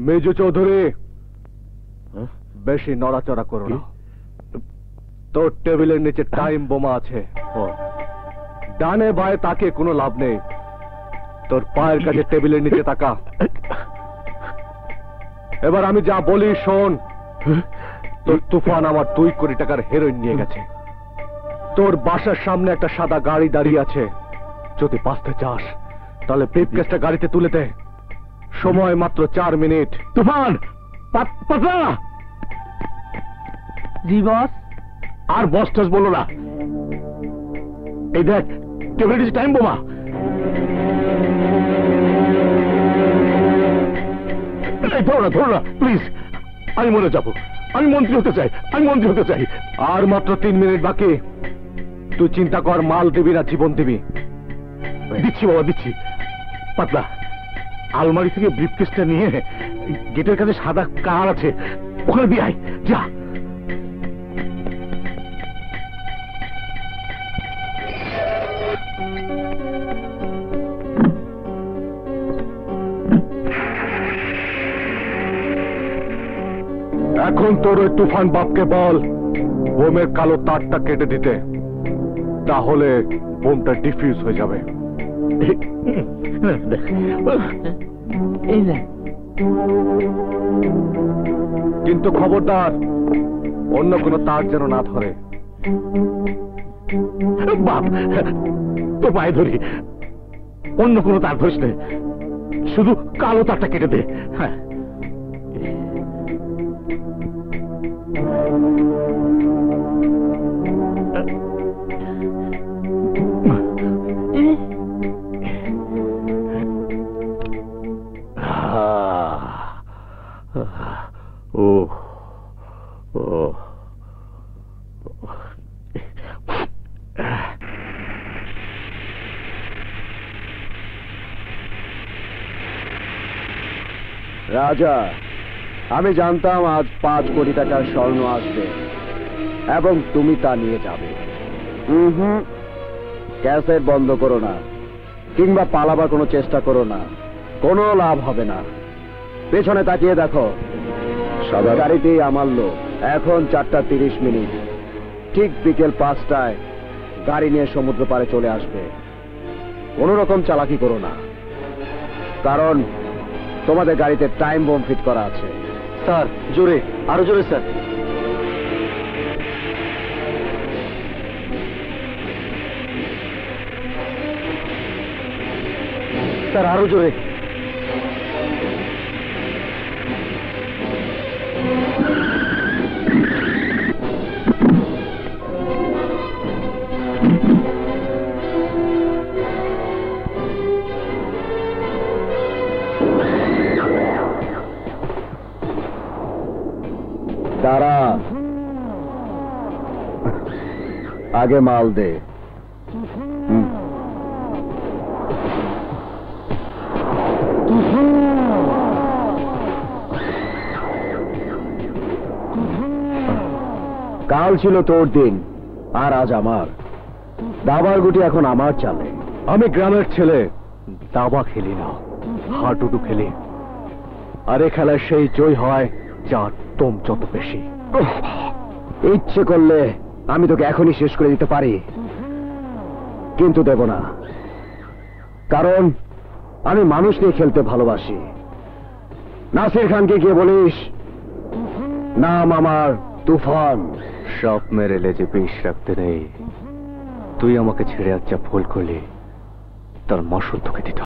মেজু চৌধুরী, বেশি নড়াচড়া করো না। তোর টেবিলের নিচে টাইম বোমা আছে। ডানে বায়ে তাকে কোনো লাভ নেই। তোর পায়ের কাছে টেবিলের নিচে তাকা। এবার আমি যা বলি শোন। তোর তুফান আমার 2 কোটি টাকার হেরোইন নিয়ে গেছে। তোর বাসার সামনে একটা সাদা গাড়ি দাঁড়িয়ে আছে। যদি বাঁচতে চাস তাহলে ব্রিফকেসটা গাড়িতে তুলে দে। সময় মাত্র 4 মিনিট। তুফান, পাতলা। জি বস। আর বস টস বলো না। এই দেখ, টেবিলের নিচে টাইম বোমা। ধরো না প্লিজ। আমি মরে যাবো। আমি মন্ত্রী হতে চাই। আর মাত্র 3 মিনিট বাকি। তুই চিন্তা কর, মাল দিবি না জীবন দিবি? দিচ্ছি বাবা, দিচ্ছি। পাতলা, আলমারি থেকে ব্রিফকেসটা নিয়ে গেটের কাছে সাদা কার আছে, ওখানে দিয়ে আয়। যা। এখন তোর ওই তুফান বাপকে বল বোমের কালো তারটা কেটে দিতে, তাহলে বোমটা ডিফিউজ হয়ে যাবে। কিন্তু খবরদার অন্য কোনো তার যেন না ধরে। বাপ, তো পায়ে ধরি, অন্য কোনো তার ধরিস না, শুধু কালো তারটা কেটে দে। হ্যাঁ, রাজা, আমি জানতাম আজ 5 কোটি টাকার স্বর্ণ আসবে এবং তুমি তা নিয়ে যাবে। ক্যাসেট বন্ধ করো না, কিংবা পালাবার কোনো চেষ্টা করো না, কোনো লাভ হবে না। পেছনে তাকিয়ে দেখো, সাদা গাড়িতেই আমার লোক। এখন 4:30 মিনিট, ঠিক বিকেল 5টায় গাড়ি নিয়ে সমুদ্র পাড়ে চলে আসবে। কোনো রকম চালাকি করো না, কারণ তোমাদের গাড়িতে টাইম বোম ফিট করা আছে। স্যার, জোরে, আরো জোরে স্যার। স্যার, আরো জোরে। দাঁড়া, আগে মাল দে। কাল ছিল তোর দিন, আর আজ আমার। দাবার গুটি এখন আমার চালে। আমি গ্রামের ছেলে, দাবা খেলি না, হাডুডু খেলি। আর এ খেলায় সেই জয় হয় যার তোম যত বেশি। ইচ্ছে করলে আমি তোকে এখনই শেষ করে দিতে পারি, কিন্তু দেব না, কারণ আমি মানুষ নিয়ে খেলতে ভালোবাসি। নাসির খানকে গিয়ে বলিস নাম আমার তুফান। সব মেরে লেজে বিষ রাখতে নেই। তুই আমাকে ছেড়ে আচ্ছা ভুল করলি, তার মাসুল তোকে দিতে